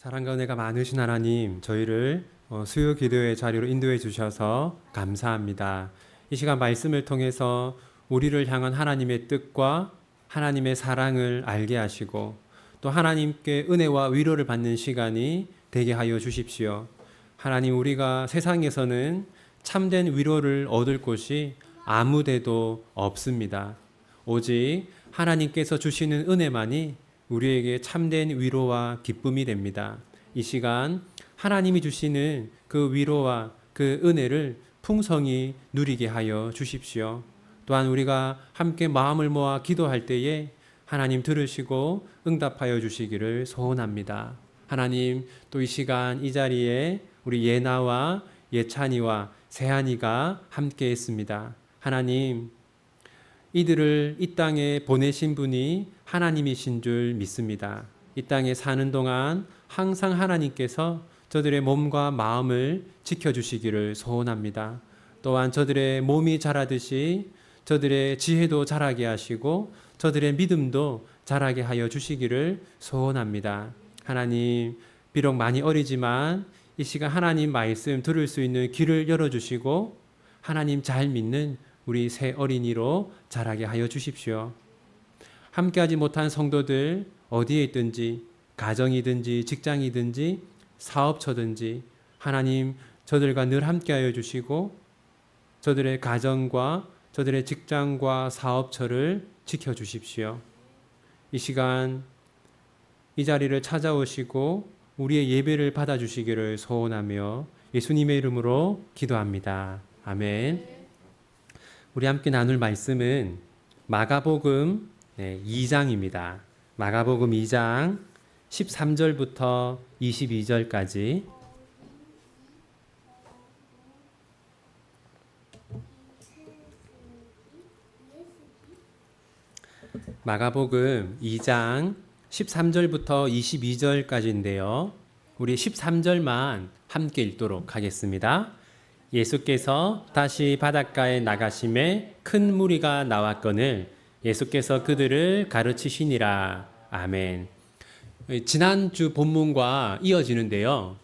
사랑과 은혜가 많으신 하나님, 저희를 수요 기도의 자리로 인도해 주셔서 감사합니다. 이 시간 말씀을 통해서 우리를 향한 하나님의 뜻과 하나님의 사랑을 알게 하시고 또 하나님께 은혜와 위로를 받는 시간이 되게 하여 주십시오. 하나님, 우리가 세상에서는 참된 위로를 얻을 곳이 아무데도 없습니다. 오직 하나님께서 주시는 은혜만이 우리에게 참된 위로와 기쁨이 됩니다. 이 시간 하나님이 주시는 그 위로와 그 은혜를 풍성히 누리게 하여 주십시오. 또한 우리가 함께 마음을 모아 기도할 때에 하나님 들으시고 응답하여 주시기를 소원합니다. 하나님, 또 이 시간 이 자리에 우리 예나와 예찬이와 세한이가 함께 했습니다. 하나님, 이들을 이 땅에 보내신 분이 하나님이신 줄 믿습니다. 이 땅에 사는 동안 항상 하나님께서 저들의 몸과 마음을 지켜주시기를 소원합니다. 또한 저들의 몸이 자라듯이 저들의 지혜도 자라게 하시고 저들의 믿음도 자라게 하여 주시기를 소원합니다. 하나님, 비록 많이 어리지만 이 시간 하나님 말씀 들을 수 있는 귀를 열어주시고 하나님 잘 믿는 우리 새 어린이로 자라게 하여 주십시오. 함께하지 못한 성도들 어디에 있든지 가정이든지 직장이든지 사업처든지 하나님 저들과 늘 함께하여 주시고 저들의 가정과 저들의 직장과 사업처를 지켜주십시오. 이 시간 이 자리를 찾아오시고 우리의 예배를 받아주시기를 소원하며 예수님의 이름으로 기도합니다. 아멘. 우리 함께 나눌 말씀은 마가복음 2장입니다. 마가복음 2장 13절부터 22절까지. 마가복음 2장 13절부터 22절까지인데요. 우리 13절만 함께 읽도록 하겠습니다. 예수께서 다시 바닷가에 나가심에 큰 무리가 나왔거늘 예수께서 그들을 가르치시니라. 아멘. 지난주 본문과 이어지는데요.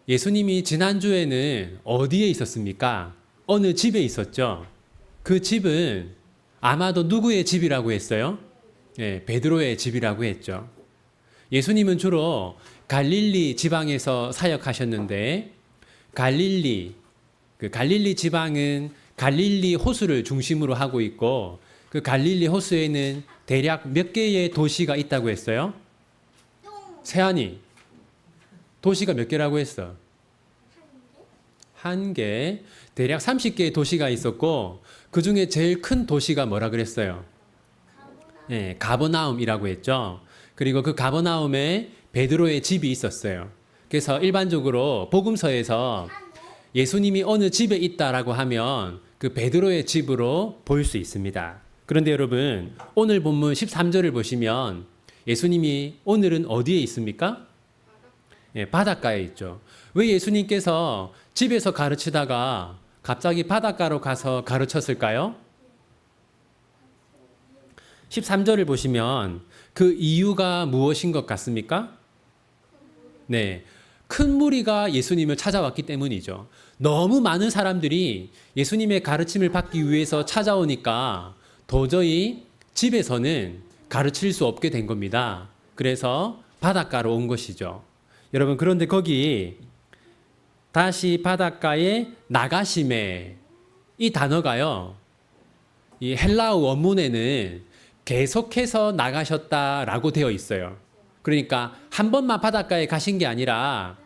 예수님이 지난주에는 어디에 있었습니까? 어느 집에 있었죠. 그 집은 아마도 누구의 집이라고 했어요? 베드로의 집이라고 했죠. 예수님은 주로 갈릴리 지방에서 사역하셨는데 갈릴리 지방은 갈릴리 호수를 중심으로 하고 있고 그 갈릴리 호수에는 대략 몇 개의 도시가 있다고 했어요? 세한이 도시가 몇 개라고 했어? 한 개. 대략 30개의 도시가 있었고 그 중에 제일 큰 도시가 뭐라 그랬어요? 가버나움이라고 했죠. 그리고 그 가버나움에 베드로의 집이 있었어요. 그래서 일반적으로 복음서에서 예수님이 어느 집에 있다라고 하면 그 베드로의 집으로 볼 수 있습니다. 그런데 여러분, 오늘 본문 13절을 보시면 예수님이 오늘은 어디에 있습니까? 바닷가에 있죠. 왜 예수님께서 집에서 가르치다가 갑자기 바닷가로 가서 가르쳤을까요? 13절을 보시면 그 이유가 무엇인 것 같습니까? 큰 무리가 예수님을 찾아왔기 때문이죠. 너무 많은 사람들이 예수님의 가르침을 받기 위해서 찾아오니까 도저히 집에서는 가르칠 수 없게 된 겁니다. 그래서 바닷가로 온 것이죠. 여러분, 그런데 거기 다시 바닷가에 나가심에 이 단어가요. 이 헬라어 원문에는 계속해서 나가셨다라고 되어 있어요. 그러니까 한 번만 바닷가에 가신 게 아니라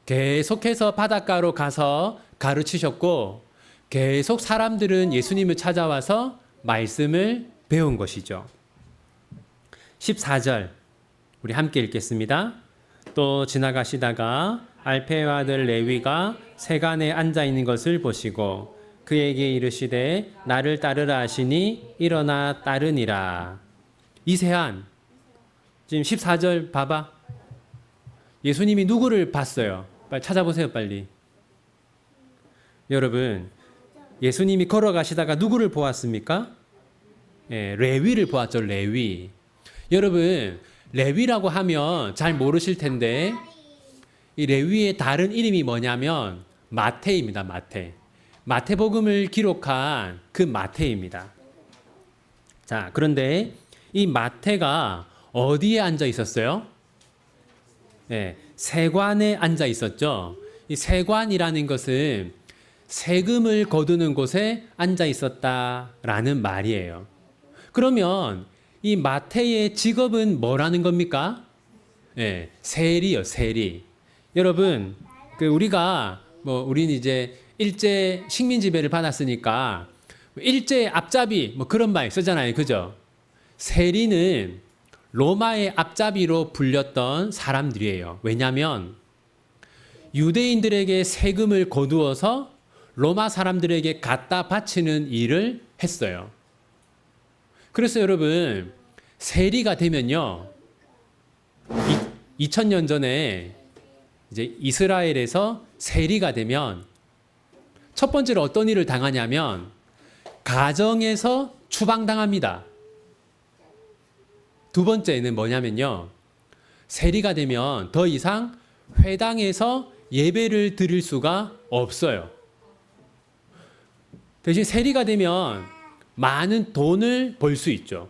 계속해서 바닷가로 가서 가르치셨고 계속 사람들은 예수님을 찾아와서 말씀을 배운 것이죠. 14절 우리 함께 읽겠습니다. 또 지나가시다가 알페의 아들 레위가 세간에 앉아 있는 것을 보시고 그에게 이르시되 나를 따르라 하시니 일어나 따르니라. 이세한 지금 14절 봐봐. 예수님이 누구를 봤어요? 빨리 찾아보세요, 빨리. 여러분, 예수님이 걸어가시다가 누구를 보았습니까? 레위를 보았죠, 레위. 여러분, 레위라고 하면 잘 모르실 텐데 이 레위의 다른 이름이 뭐냐면 마태입니다. 마태. 마태복음을 기록한 그 마태입니다. 자, 그런데 이 마태가 어디에 앉아 있었어요? 네, 세관에 앉아 있었죠. 이 세관이라는 것은 세금을 거두는 곳에 앉아 있었다라는 말이에요. 그러면 이 마태의 직업은 뭐라는 겁니까? 네, 세리요, 세리. 여러분, 우리가 우리는 이제 일제 식민 지배를 받았으니까 일제 앞잡이 그런 말 쓰잖아요, 그죠? 세리는 로마의 앞잡이로 불렸던 사람들이에요. 왜냐하면 유대인들에게 세금을 거두어서 로마 사람들에게 갖다 바치는 일을 했어요. 그래서 여러분, 세리가 되면요, 2000년 전에 이제 이스라엘에서 세리가 되면 첫 번째로 어떤 일을 당하냐면 가정에서 추방당합니다. 두 번째는 뭐냐면요, 세리가 되면 더 이상 회당에서 예배를 드릴 수가 없어요. 대신 세리가 되면 많은 돈을 벌 수 있죠.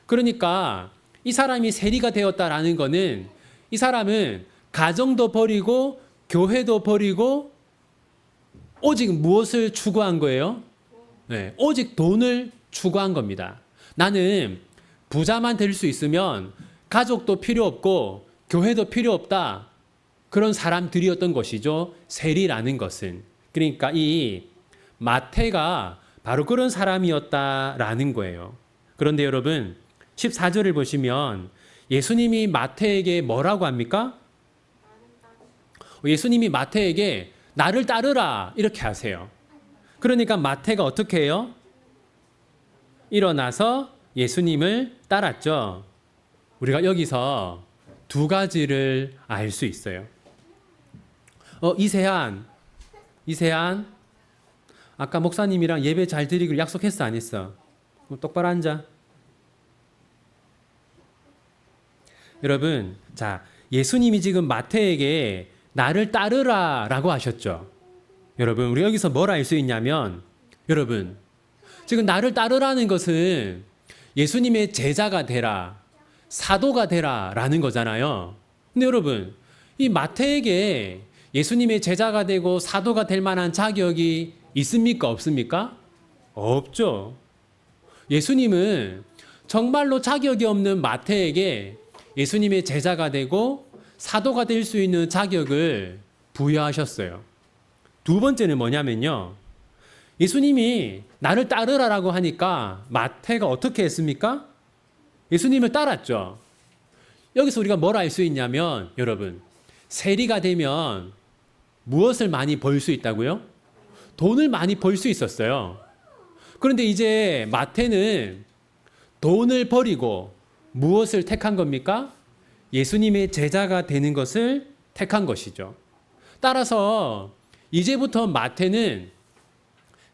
그러니까 이 사람이 세리가 되었다라는 거는 이 사람은 가정도 버리고 교회도 버리고 오직 무엇을 추구한 거예요? 네, 오직 돈을 추구한 겁니다. 나는 부자만 될 수 있으면 가족도 필요 없고 교회도 필요 없다. 그런 사람들이었던 것이죠. 세리라는 것은. 그러니까 이 마태가 바로 그런 사람이었다라는 거예요. 그런데 여러분, 14절을 보시면 예수님이 마태에게 뭐라고 합니까? 예수님이 마태에게 나를 따르라 이렇게 하세요. 그러니까 마태가 어떻게 해요? 일어나서 예수님을 따랐죠. 우리가 여기서 두 가지를 알 수 있어요. 이세한, 아까 목사님이랑 예배 잘 드리기로 약속했어, 안 했어? 똑바로 앉아. 여러분, 자, 예수님이 지금 마태에게 나를 따르라 라고 하셨죠. 여러분, 우리 여기서 뭘 알 수 있냐면, 여러분, 지금 나를 따르라는 것은 예수님의 제자가 되라, 사도가 되라 라는 거잖아요. 근데 여러분, 이 마태에게 예수님의 제자가 되고 사도가 될 만한 자격이 있습니까? 없습니까? 없죠. 예수님은 정말로 자격이 없는 마태에게 예수님의 제자가 되고 사도가 될 수 있는 자격을 부여하셨어요. 두 번째는 뭐냐면요, 예수님이 나를 따르라라고 하니까 마태가 어떻게 했습니까? 예수님을 따랐죠. 여기서 우리가 뭘 알 수 있냐면, 여러분, 세리가 되면 무엇을 많이 벌 수 있다고요? 돈을 많이 벌 수 있었어요. 그런데 이제 마태는 돈을 버리고 무엇을 택한 겁니까? 예수님의 제자가 되는 것을 택한 것이죠. 따라서 이제부터 마태는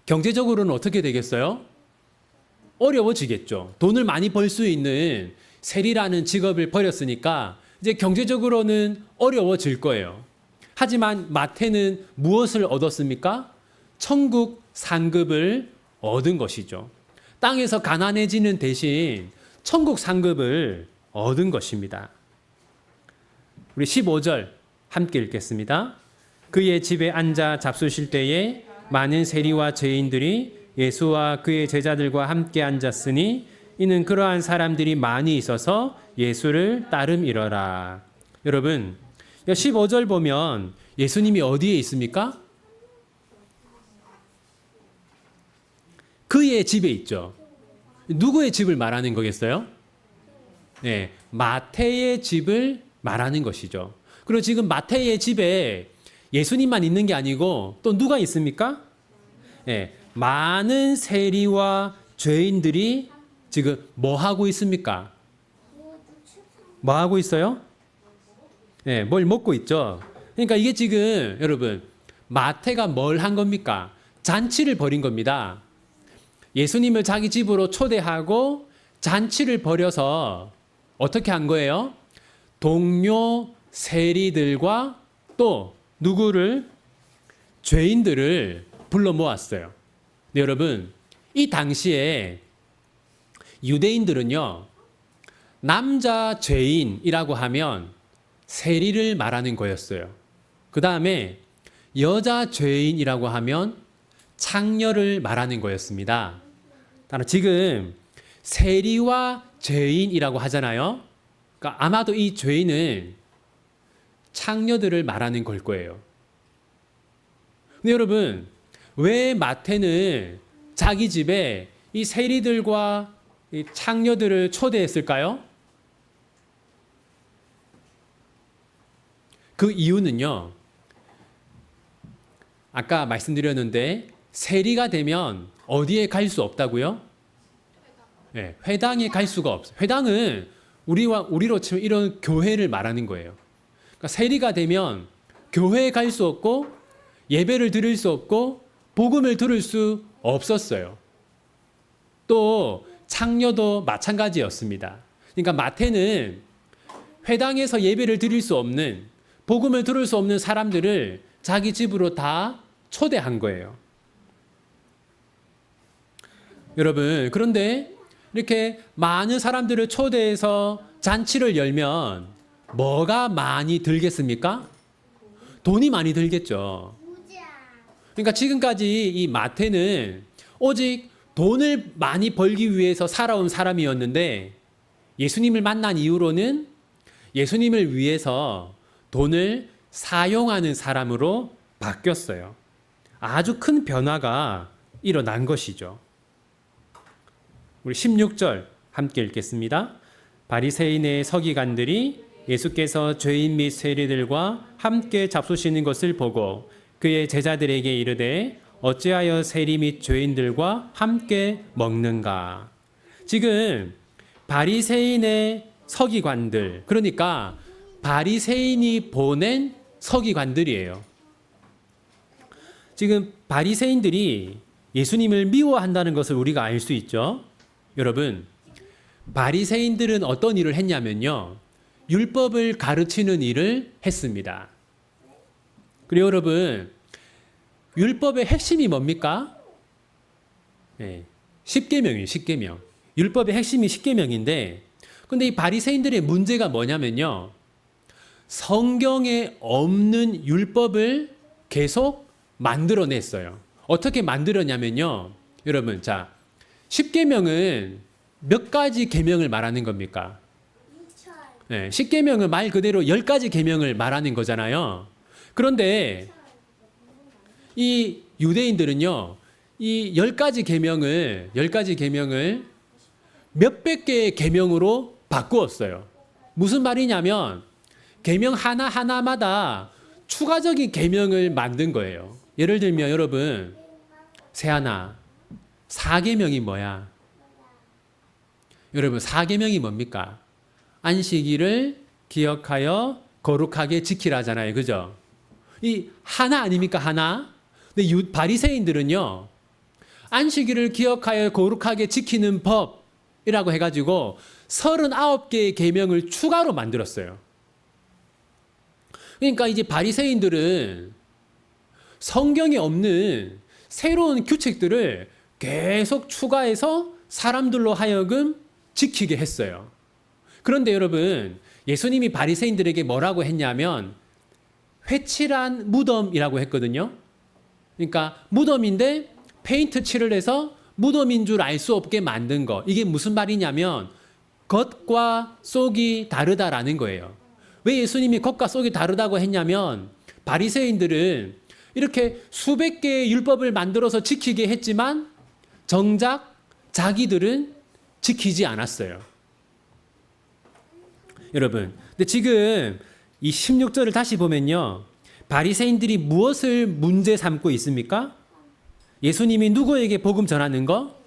경제적으로는 어떻게 되겠어요? 어려워지겠죠. 돈을 많이 벌 수 있는 세리라는 직업을 버렸으니까 이제 경제적으로는 어려워질 거예요. 하지만 마태는 무엇을 얻었습니까? 천국 상급을 얻은 것이죠. 땅에서 가난해지는 대신 천국 상급을 얻은 것입니다. 우리 15절 함께 읽겠습니다. 그의 집에 앉아 잡수실 때에 많은 세리와 죄인들이 예수와 그의 제자들과 함께 앉았으니 이는 그러한 사람들이 많이 있어서 예수를 따름이러라. 여러분, 15절 보면 예수님이 어디에 있습니까? 그의 집에 있죠. 누구의 집을 말하는 거겠어요? 네, 마태의 집을 말하는 것이죠. 그리고 지금 마태의 집에 예수님만 있는 게 아니고 또 누가 있습니까? 네, 많은 세리와 죄인들이 지금 뭐 하고 있습니까? 뭐 하고 있어요? 네, 뭘 먹고 있죠. 그러니까 이게 지금 여러분, 마태가 뭘 한 겁니까? 잔치를 벌인 겁니다. 예수님을 자기 집으로 초대하고 잔치를 벌여서 어떻게 한 거예요? 동료 세리들과 또 누구를? 죄인들을 불러 모았어요. 네, 여러분, 이 당시에 유대인들은요, 남자 죄인이라고 하면 세리를 말하는 거였어요. 그 다음에 여자 죄인이라고 하면 창녀를 말하는 거였습니다. 따라 지금 세리와 죄인이라고 하잖아요. 그러니까 아마도 이 죄인은 창녀들을 말하는 걸 거예요. 근데 여러분, 왜 마태는 자기 집에 이 세리들과 이 창녀들을 초대했을까요? 그 이유는요, 아까 말씀드렸는데 세리가 되면 어디에 갈 수 없다고요? 네, 회당에 갈 수가 없어요. 회당은 우리로 치면 이런 교회를 말하는 거예요. 그러니까 세리가 되면 교회에 갈 수 없고 예배를 드릴 수 없고 복음을 들을 수 없었어요. 또 창녀도 마찬가지였습니다. 그러니까 마태는 회당에서 예배를 드릴 수 없는, 복음을 들을 수 없는 사람들을 자기 집으로 다 초대한 거예요. 여러분, 그런데 이렇게 많은 사람들을 초대해서 잔치를 열면 뭐가 많이 들겠습니까? 돈이 많이 들겠죠. 그러니까 지금까지 이 마태는 오직 돈을 많이 벌기 위해서 살아온 사람이었는데 예수님을 만난 이후로는 예수님을 위해서 돈을 사용하는 사람으로 바뀌었어요. 아주 큰 변화가 일어난 것이죠. 우리 16절 함께 읽겠습니다. 바리새인의 서기관들이 예수께서 죄인 및 세리들과 함께 잡수시는 것을 보고 그의 제자들에게 이르되 어찌하여 세리 및 죄인들과 함께 먹는가? 지금 바리새인의 서기관들, 그러니까 바리새인이 보낸 서기관들이에요. 지금 바리새인들이 예수님을 미워한다는 것을 우리가 알 수 있죠. 여러분, 바리새인들은 어떤 일을 했냐면요, 율법을 가르치는 일을 했습니다. 그리고 여러분, 율법의 핵심이 뭡니까? 네, 십계명이에요. 십계명. 율법의 핵심이 십계명인데, 근데 이 바리새인들의 문제가 뭐냐면요, 성경에 없는 율법을 계속 만들어냈어요. 어떻게 만들었냐면요, 여러분, 자, 십계명은 몇 가지 계명을 말하는 겁니까? 네, 십계명은 말 그대로 10가지 계명을 말하는 거잖아요. 그런데 이 유대인들은요, 이 10가지 계명을 몇백 개의 계명으로 바꾸었어요. 무슨 말이냐면 계명 하나하나마다 추가적인 계명을 만든 거예요. 예를 들면 여러분, 세하나, 4계명이 뭐야? 여러분, 4계명이 뭡니까? 안식일을 기억하여 거룩하게 지키라잖아요. 그죠? 이 하나 아닙니까? 하나? 근데 바리새인들은요, 안식일을 기억하여 거룩하게 지키는 법이라고 해가지고 39개의 계명을 추가로 만들었어요. 그러니까 이제 바리새인들은 성경에 없는 새로운 규칙들을 계속 추가해서 사람들로 하여금 지키게 했어요. 그런데 여러분, 예수님이 바리새인들에게 뭐라고 했냐면 회칠한 무덤이라고 했거든요. 그러니까 무덤인데 페인트 칠을 해서 무덤인 줄 알 수 없게 만든 거. 이게 무슨 말이냐면 겉과 속이 다르다라는 거예요. 왜 예수님이 겉과 속이 다르다고 했냐면 바리새인들은 이렇게 수백 개의 율법을 만들어서 지키게 했지만 정작 자기들은 지키지 않았어요. 여러분, 근데 지금 이 16절을 다시 보면요, 바리새인들이 무엇을 문제 삼고 있습니까? 예수님이 누구에게 복음 전하는 거?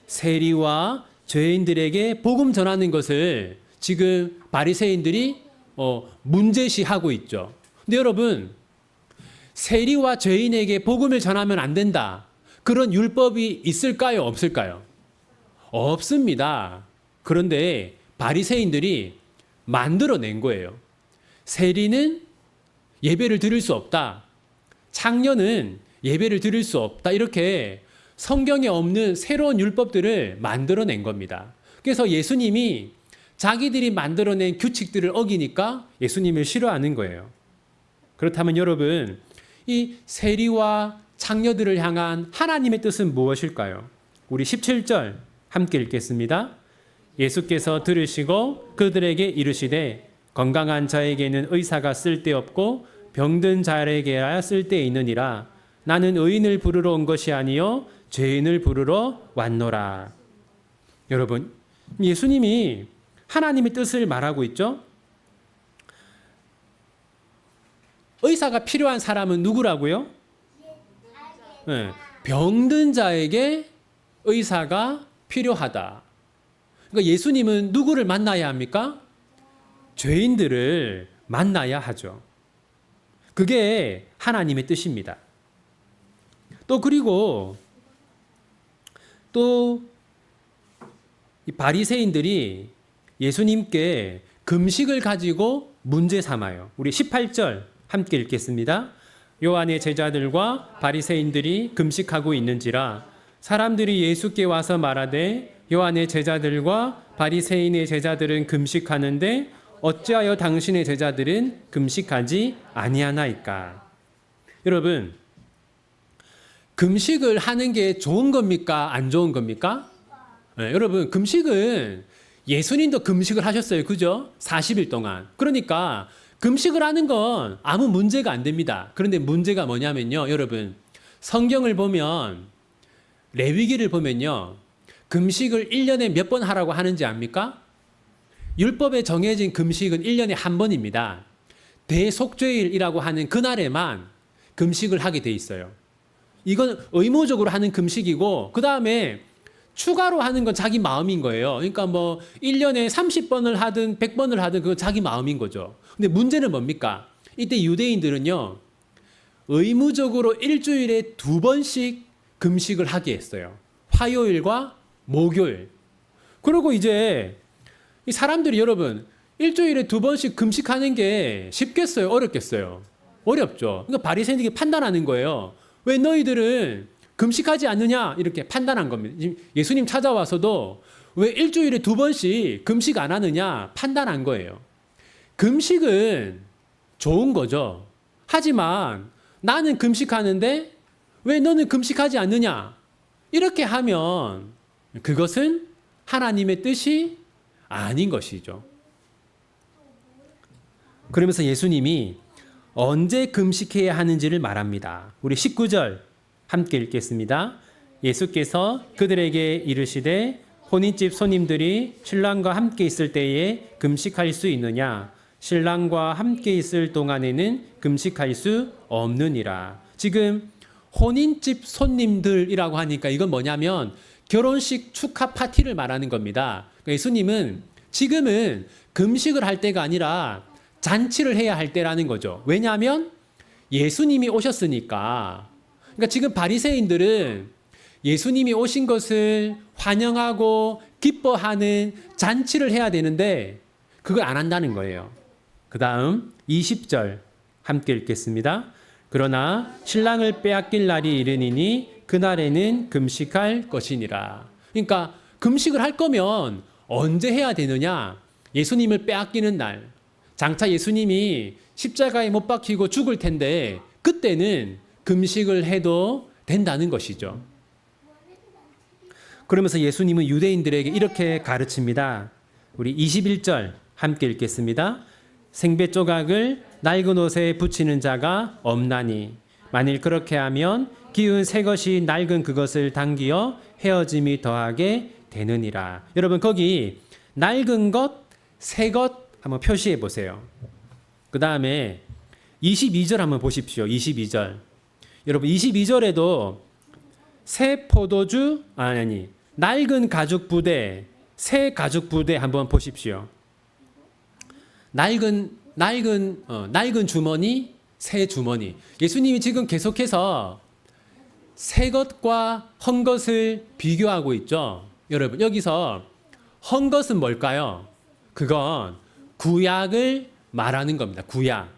세리와 죄인들에게 복음 전하는 것을 지금 바리새인들이 문제시하고 있죠. 근데 여러분, 세리와 죄인에게 복음을 전하면 안 된다, 그런 율법이 있을까요? 없을까요? 없습니다. 그런데 바리새인들이 만들어낸 거예요. 세리는 예배를 드릴 수 없다. 창녀는 예배를 드릴 수 없다. 이렇게 성경에 없는 새로운 율법들을 만들어낸 겁니다. 그래서 예수님이 자기들이 만들어낸 규칙들을 어기니까 예수님을 싫어하는 거예요. 그렇다면 여러분, 이 세리와 창녀들을 향한 하나님의 뜻은 무엇일까요? 우리 17절 함께 읽겠습니다. 예수께서 들으시고 그들에게 이르시되 건강한 자에게는 의사가 쓸데없고 병든 자에게야 쓸데있느니라. 나는 의인을 부르러 온 것이 아니요 죄인을 부르러 왔노라. 여러분, 예수님이 하나님의 뜻을 말하고 있죠. 의사가 필요한 사람은 누구라고요? 네, 병든 자에게 의사가 필요하다. 그러니까 예수님은 누구를 만나야 합니까? 죄인들을 만나야 하죠. 그게 하나님의 뜻입니다. 그리고 이 바리새인들이 예수님께 금식을 가지고 문제 삼아요. 우리 18절 함께 읽겠습니다. 요한의 제자들과 바리새인들이 금식하고 있는지라 사람들이 예수께 와서 말하되 요한의 제자들과 바리새인의 제자들은 금식하는데 어찌하여 당신의 제자들은 금식하지 아니하나이까? 여러분, 금식을 하는 게 좋은 겁니까? 안 좋은 겁니까? 네, 여러분, 금식은 예수님도 금식을 하셨어요. 그죠? 40일 동안. 그러니까 금식을 하는 건 아무 문제가 안 됩니다. 그런데 문제가 뭐냐면요. 여러분, 성경을 보면 레위기를 보면요. 금식을 1년에 몇 번 하라고 하는지 압니까? 율법에 정해진 금식은 1년에 한 번입니다. 대속죄일이라고 하는 그날에만 금식을 하게 돼 있어요. 이건 의무적으로 하는 금식이고 그 다음에 추가로 하는 건 자기 마음인 거예요. 그러니까 뭐 1년에 30번을 하든 100번을 하든 그건 자기 마음인 거죠. 근데 문제는 뭡니까? 이때 유대인들은요. 의무적으로 일주일에 2번씩 금식을 하게 했어요. 화요일과 목요일. 그리고 이제 이 사람들이 여러분 일주일에 2번씩 금식하는 게 쉽겠어요? 어렵겠어요? 어렵죠. 그러니까 바리새인들이 판단하는 거예요. 왜 너희들은 금식하지 않느냐? 이렇게 판단한 겁니다. 지금 예수님 찾아와서도 왜 일주일에 2번씩 금식 안 하느냐? 판단한 거예요. 금식은 좋은 거죠. 하지만 나는 금식하는데 왜 너는 금식하지 않느냐? 이렇게 하면 그것은 하나님의 뜻이 아닌 것이죠. 그러면서 예수님이 언제 금식해야 하는지를 말합니다. 우리 19절 함께 읽겠습니다. 예수께서 그들에게 이르시되 혼인집 손님들이 신랑과 함께 있을 때에 금식할 수 있느냐? 신랑과 함께 있을 동안에는 금식할 수 없느니라. 지금 혼인집 손님들이라고 하니까 이건 뭐냐면 결혼식 축하 파티를 말하는 겁니다. 그러니까 예수님은 지금은 금식을 할 때가 아니라 잔치를 해야 할 때라는 거죠. 왜냐하면 예수님이 오셨으니까. 그러니까 지금 바리새인들은 예수님이 오신 것을 환영하고 기뻐하는 잔치를 해야 되는데 그걸 안 한다는 거예요. 그 다음 20절 함께 읽겠습니다. 그러나 신랑을 빼앗길 날이 이르니니 그날에는 금식할 것이니라. 그러니까 금식을 할 거면 언제 해야 되느냐? 예수님을 빼앗기는 날. 장차 예수님이 십자가에 못 박히고 죽을 텐데 그때는 금식을 해도 된다는 것이죠. 그러면서 예수님은 유대인들에게 이렇게 가르칩니다. 우리 21절 함께 읽겠습니다. 생배 조각을 낡은 옷에 붙이는 자가 없나니 만일 그렇게 하면 기운 새 것이 낡은 그것을 당기어 헤어짐이 더하게 되느니라. 여러분 거기 낡은 것, 새 것 한번 표시해 보세요. 그 다음에 22절 한번 보십시오. 22절. 여러분 22절에도 새 포도주 낡은 가죽 부대, 새 가죽 부대 한번 보십시오. 낡은 주머니, 새 주머니. 예수님이 지금 계속해서 새 것과 헌 것을 비교하고 있죠. 여러분 여기서 헌 것은 뭘까요? 그건 구약을 말하는 겁니다. 구약.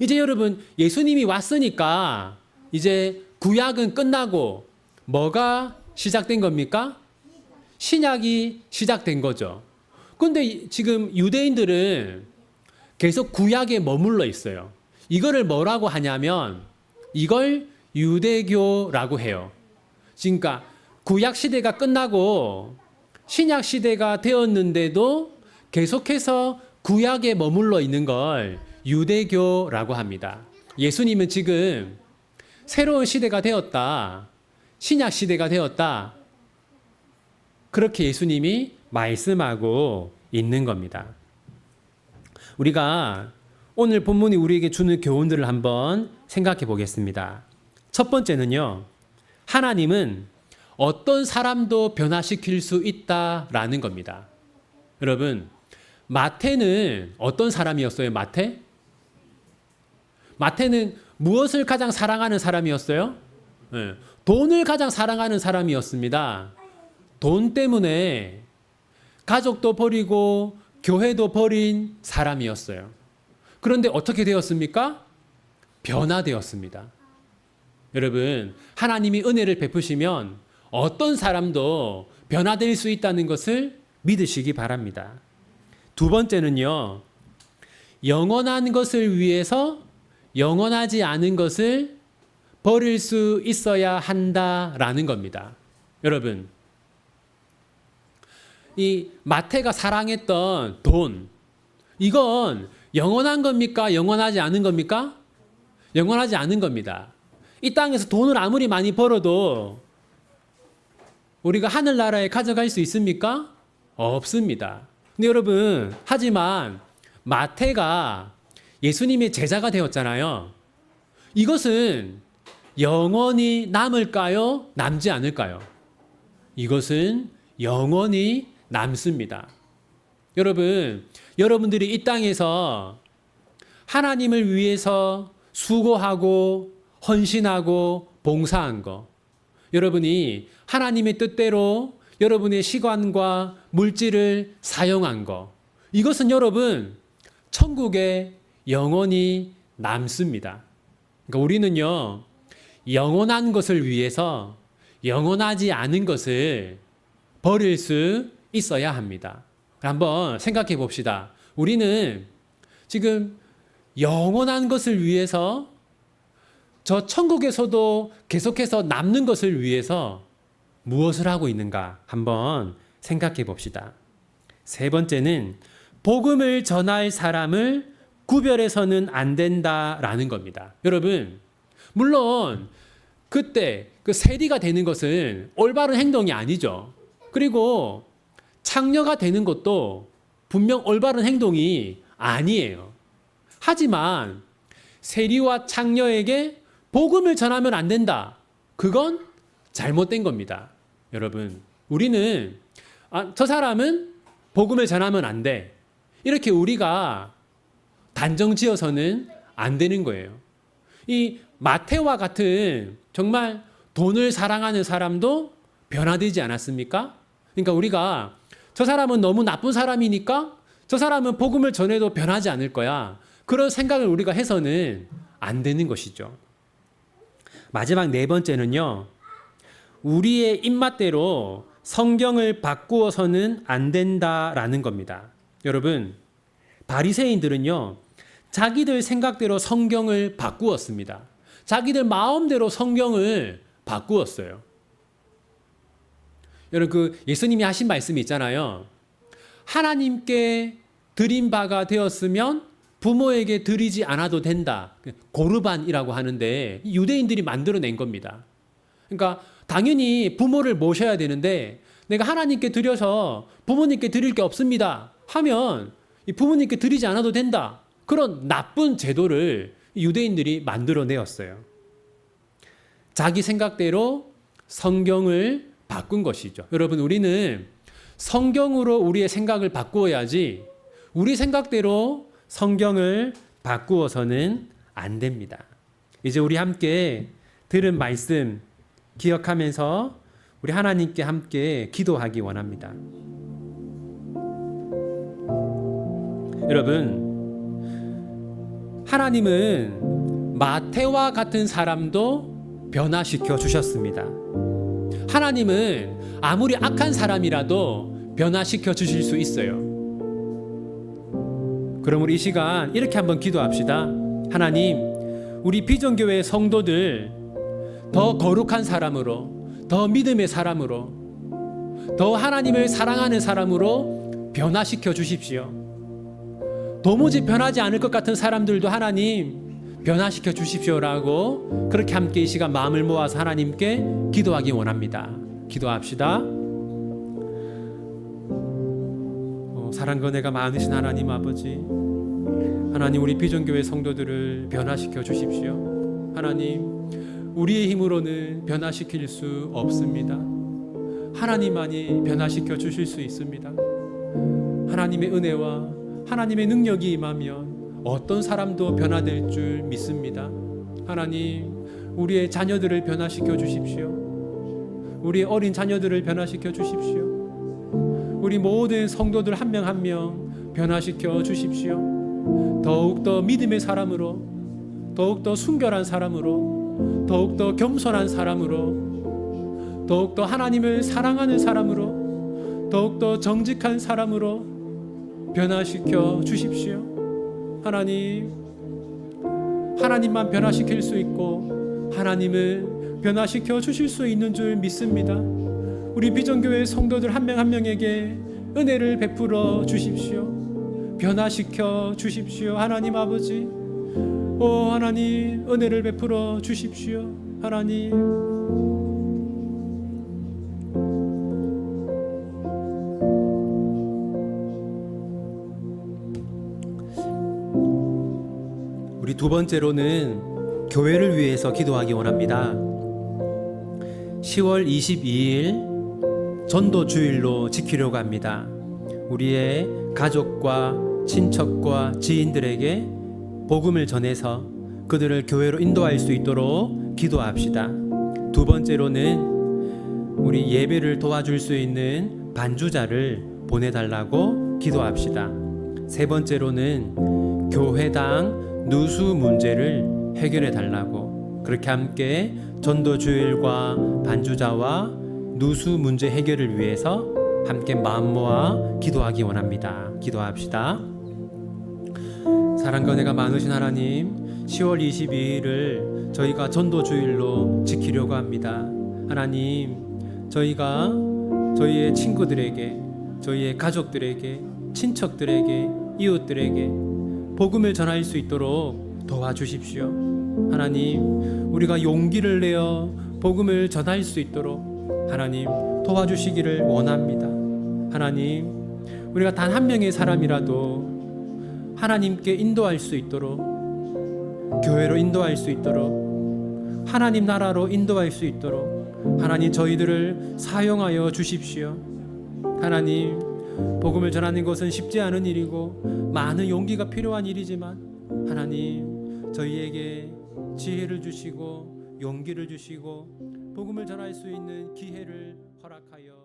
이제 여러분 예수님이 왔으니까 이제 구약은 끝나고 뭐가 시작된 겁니까? 신약이 시작된 거죠. 근데 지금 유대인들은 계속 구약에 머물러 있어요. 이거를 뭐라고 하냐면 이걸 유대교라고 해요. 그러니까 구약 시대가 끝나고 신약 시대가 되었는데도 계속해서 구약에 머물러 있는 걸 유대교라고 합니다. 예수님은 지금 새로운 시대가 되었다. 신약 시대가 되었다. 그렇게 예수님이 말씀하고 있는 겁니다. 우리가 오늘 본문이 우리에게 주는 교훈들을 한번 생각해 보겠습니다. 첫 번째는요. 하나님은 어떤 사람도 변화시킬 수 있다라는 겁니다. 여러분, 마태는 어떤 사람이었어요? 마태는 무엇을 가장 사랑하는 사람이었어요? 네, 돈을 가장 사랑하는 사람이었습니다. 돈 때문에 가족도 버리고 교회도 버린 사람이었어요. 그런데 어떻게 되었습니까? 변화되었습니다. 여러분, 하나님이 은혜를 베푸시면 어떤 사람도 변화될 수 있다는 것을 믿으시기 바랍니다. 두 번째는요, 영원한 것을 위해서 영원하지 않은 것을 버릴 수 있어야 한다라는 겁니다. 여러분, 이 마태가 사랑했던 돈, 이건 영원한 겁니까? 영원하지 않은 겁니까? 영원하지 않은 겁니다. 이 땅에서 돈을 아무리 많이 벌어도 우리가 하늘나라에 가져갈 수 있습니까? 없습니다. 근데 여러분, 하지만 마태가 예수님의 제자가 되었잖아요. 이것은 영원히 남을까요? 남지 않을까요? 이것은 영원히 남습니다. 여러분, 여러분들이 이 땅에서 하나님을 위해서 수고하고 헌신하고 봉사한 거, 여러분이 하나님의 뜻대로 여러분의 시간과 물질을 사용한 거, 이것은 여러분 천국에 영원히 남습니다. 그러니까 우리는요, 영원한 것을 위해서 영원하지 않은 것을 버릴 수 있어야 합니다. 한번 생각해 봅시다. 우리는 지금 영원한 것을 위해서 저 천국에서도 계속해서 남는 것을 위해서 무엇을 하고 있는가 한번 생각해 봅시다. 세 번째는 복음을 전할 사람을 구별해서는 안 된다라는 겁니다. 여러분, 물론 그때 그 세리가 되는 것은 올바른 행동이 아니죠. 그리고 창녀가 되는 것도 분명 올바른 행동이 아니에요. 하지만 세리와 창녀에게 복음을 전하면 안 된다. 그건 잘못된 겁니다. 여러분, 우리는 저 사람은 복음을 전하면 안 돼. 이렇게 우리가 단정 지어서는 안 되는 거예요. 이 마태와 같은 정말 돈을 사랑하는 사람도 변화되지 않았습니까? 그러니까 우리가 저 사람은 너무 나쁜 사람이니까 저 사람은 복음을 전해도 변하지 않을 거야. 그런 생각을 우리가 해서는 안 되는 것이죠. 마지막 네 번째는요. 우리의 입맛대로 성경을 바꾸어서는 안 된다라는 겁니다. 여러분, 바리새인들은요. 자기들 생각대로 성경을 바꾸었습니다. 자기들 마음대로 성경을 바꾸었어요. 여러분, 그 예수님이 하신 말씀이 있잖아요. 하나님께 드린 바가 되었으면 부모에게 드리지 않아도 된다. 고르반이라고 하는데 유대인들이 만들어낸 겁니다. 그러니까 당연히 부모를 모셔야 되는데 내가 하나님께 드려서 부모님께 드릴 게 없습니다 하면 부모님께 드리지 않아도 된다. 그런 나쁜 제도를 유대인들이 만들어내었어요. 자기 생각대로 성경을 바꾼 것이죠. 여러분, 우리는 성경으로 우리의 생각을 바꾸어야지 우리 생각대로 성경을 바꾸어서는 안 됩니다. 이제 우리 함께 들은 말씀 기억하면서 우리 하나님께 함께 기도하기 원합니다. 여러분, 하나님은 마태와 같은 사람도 변화시켜 주셨습니다. 하나님은 아무리 악한 사람이라도 변화시켜 주실 수 있어요. 그럼 우리 이 시간 이렇게 한번 기도합시다. 하나님, 우리 비전교회 성도들 더 거룩한 사람으로, 더 믿음의 사람으로, 더 하나님을 사랑하는 사람으로 변화시켜 주십시오. 도무지 변하지 않을 것 같은 사람들도 하나님 변화시켜 주십시오라고 그렇게 함께 이 시간 마음을 모아서 하나님께 기도하기 원합니다. 기도합시다. 사랑과 은혜가 많으신 하나님 아버지, 하나님 우리 비전교회 성도들을 변화시켜 주십시오. 하나님, 우리의 힘으로는 변화시킬 수 없습니다. 하나님만이 변화시켜 주실 수 있습니다. 하나님의 은혜와 하나님의 능력이 임하면 어떤 사람도 변화될 줄 믿습니다. 하나님, 우리의 자녀들을 변화시켜 주십시오. 우리의 어린 자녀들을 변화시켜 주십시오. 우리 모든 성도들 한 명 한 명 변화시켜 주십시오. 더욱더 믿음의 사람으로, 더욱더 순결한 사람으로, 더욱더 겸손한 사람으로, 더욱더 하나님을 사랑하는 사람으로, 더욱더 정직한 사람으로 변화시켜 주십시오. 하나님, 하나님만 변화시킬 수 있고 하나님은 변화시켜 주실 수 있는 줄 믿습니다. 우리 비전교회 성도들 한 명 한 명에게 은혜를 베풀어 주십시오. 변화시켜 주십시오. 하나님 아버지, 하나님 은혜를 베풀어 주십시오. 하나님, 우리 두 번째로는 교회를 위해서 기도하기 원합니다. 10월 22일 전도 주일로 지키려고 합니다. 우리의 가족과 친척과 지인들에게 복음을 전해서 그들을 교회로 인도할 수 있도록 기도합시다. 두 번째로는 우리 예배를 도와줄 수 있는 반주자를 보내달라고 기도합시다. 세 번째로는 교회당 누수 문제를 해결해 달라고, 그렇게 함께 전도주일과 반주자와 누수 문제 해결을 위해서 함께 마음 모아 기도하기 원합니다. 기도합시다. 사랑과 은혜가 많으신 하나님, 10월 22일을 저희가 전도주일로 지키려고 합니다. 하나님, 저희가 저희의 친구들에게, 저희의 가족들에게, 친척들에게, 이웃들에게 복음을 전할 수 있도록 도와주십시오. 하나님, 우리가 용기를 내어 복음을 전할 수 있도록 하나님 도와주시기를 원합니다. 하나님, 우리가 단 한 명의 사람이라도 하나님께 인도할 수 있도록, 교회로 인도할 수 있도록, 하나님 나라로 인도할 수 있도록 하나님 저희들을 사용하여 주십시오. 하나님, 복음을 전하는 것은 쉽지 않은 일이고 많은 용기가 필요한 일이지만 하나님, 저희에게 지혜를 주시고 용기를 주시고 복음을 전할 수 있는 기회를 허락하여